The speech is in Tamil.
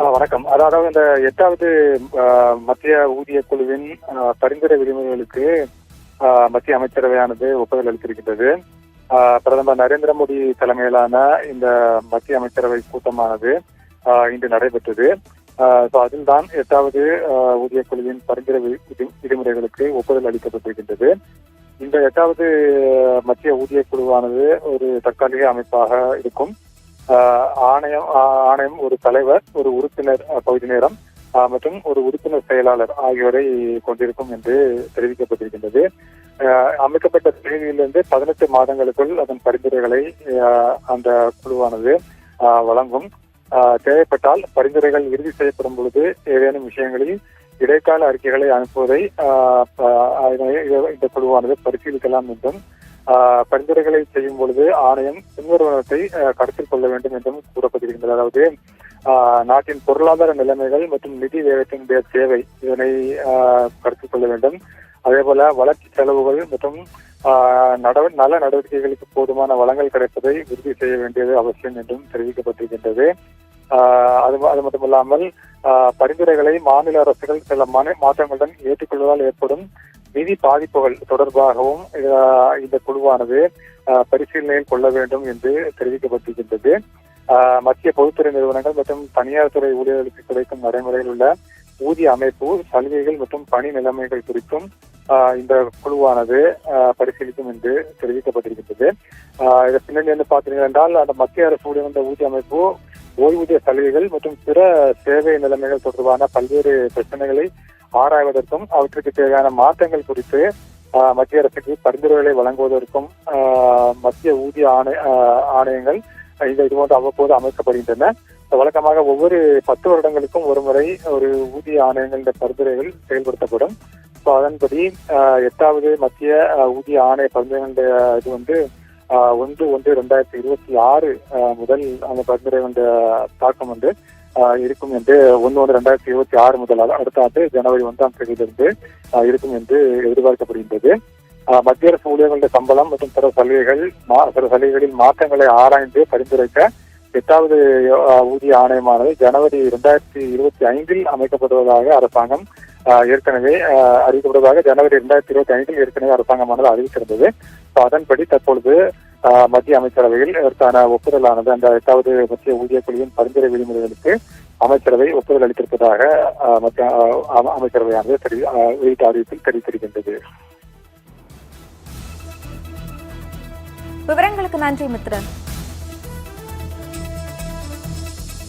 வணக்கம். அதாவது இந்த 8வது மத்திய ஊதிய குழுவின் பரிந்துரை விதிமுறைகளுக்கு மத்திய அமைச்சரவையானது ஒப்புதல் அளித்திருக்கின்றது. பிரதமர் நரேந்திர மோடி தலைமையிலான இந்த மத்திய அமைச்சரவை கூட்டமானது இன்று நடைபெற்றது. அதில் தான் 8வது ஊதிய குழுவின் பரிந்துரை விதிமுறைகளுக்கு ஒப்புதல் அளிக்கப்பட்டிருக்கின்றது. இந்த 8வது மத்திய ஊதிய குழுவானது ஒரு தற்காலிக அமைப்பாக இருக்கும். ஆணையம் ஒரு தலைவர், ஒரு உறுப்பினர் பகுதி நேரம் மற்றும் ஒரு உறுப்பினர் செயலாளர் ஆகியோரை கொண்டிருக்கும் என்று தெரிவிக்கப்பட்டிருக்கின்றது. அமைக்கப்பட்ட தேதியிலிருந்து 18 மாதங்களுக்குள் அதன் பரிந்துரைகளை அந்த குழுவானது வழங்கும். தேவைப்பட்டால் பரிந்துரைகள் இறுதி செய்யப்படும் பொழுது ஏதேனும் விஷயங்களில் இடைக்கால அறிக்கைகளை அனுப்புவதை இந்த குழுவானது பரிசீலிக்கலாம் என்றும், பரிந்துரைகளை செய்யும் பொழுது ஆணையம் பின்வருவனத்தை கருத்தில் கொள்ள வேண்டும் என்றும் கூறப்பட்டிருக்கின்றது. அதாவது நாட்டின் பொருளாதார நிலைமைகள் மற்றும் நிதி வேகத்தினுடைய தேவை, இதனை கருத்தில் கொள்ள வேண்டும். அதே போல வளர்ச்சி செலவுகள் மற்றும் நல நடவடிக்கைகளுக்கு போதுமான வளங்கள் கிடைப்பதை உறுதி செய்ய வேண்டியது அவசியம் என்றும் தெரிவிக்கப்பட்டிருக்கின்றது. அது மட்டுமல்லாமல் பரிந்துரைகளை மாநில அரசுகள் சில மாற்றங்களுடன் ஏற்றுக்கொள்வதால் ஏற்படும் நிதி பாதிப்புகள் தொடர்பாகவும் இந்த குழுவானது பரிசீலனையில் கொள்ள வேண்டும் என்று தெரிவிக்கப்பட்டிருக்கின்றது. மத்திய பொதுத்துறை நிறுவனங்கள் மற்றும் தனியார் துறை ஊழியர்களுக்கு கிடைக்கும் நடைமுறையில் உள்ள ஊதிய அமைப்பு, சலுகைகள் மற்றும் பணி நிலைமைகள் குறித்தும் இந்த குழுவானது பரிசீலிக்கும் என்று தெரிவிக்கப்பட்டிருக்கின்றது. இதை பின்னணி வந்து பார்த்தீர்கள் என்றால், அந்த மத்திய அரசு வந்த ஊதிய அமைப்பு ஓய்வூதிய சலுகைகள் மற்றும் பிற சேவை நிலைமைகள் தொடர்பான பல்வேறு பிரச்சனைகளை ஆராய்வதற்கும் அவற்றுக்கு தேவையான மாற்றங்கள் குறித்து மத்திய அரசுக்கு பரிந்துரைகளை வழங்குவதற்கும் மத்திய ஊதிய ஆணையங்கள் இது போன்று அவ்வப்போது அமைக்கப்படுகின்றன. வழக்கமாக ஒவ்வொரு 10 வருடங்களுக்கும் ஒரு முறை ஒரு ஊதிய ஆணையங்களின் பரிந்துரைகள் செயல்படுத்தப்படும். அதன்படி 8வது மத்திய ஊதிய ஆணைய பரிந்துரைகளுடைய இது வந்து 1/1/2026 முதல் அந்த பரிந்துரைகளுடைய தாக்கம் வந்து இருக்கும் என்று 1/1/2026 முதல் அடுத்த ஆண்டு ஜனவரி 1ஆம் தேதியிலிருந்து இருக்கும் என்று எதிர்பார்க்கப்படுகின்றது. மத்திய அரசு ஊழியர்களுடைய சம்பளம் மற்றும் பிற சலுகைகளின் மாற்றங்களை ஆராய்ந்து பரிந்துரைக்க 8வது ஊதிய ஆணையமானது ஜனவரி 2025 அமைக்கப்படுவதாக அரசாங்கம் ஏற்கனவே அறிவிக்கப்படுவதாக ஜனவரி 2025 ஏற்கனவே அரசாங்கமானது அறிவித்திருந்தது. அதன்படி தற்பொழுது மத்திய அமைச்சரவையில் இதற்கான ஒப்புதலானது அந்த 8வது மத்திய ஊதிய குழுவின் பரிந்துரை விதிமுறைகளுக்கு அமைச்சரவை ஒப்புதல் அளித்திருப்பதாக மத்திய அமைச்சரவையானது வெளியிட்ட அறிவிப்பில் தெரிவித்திருக்கின்றது. விவரங்களுக்கு நன்றி மித்ரன்.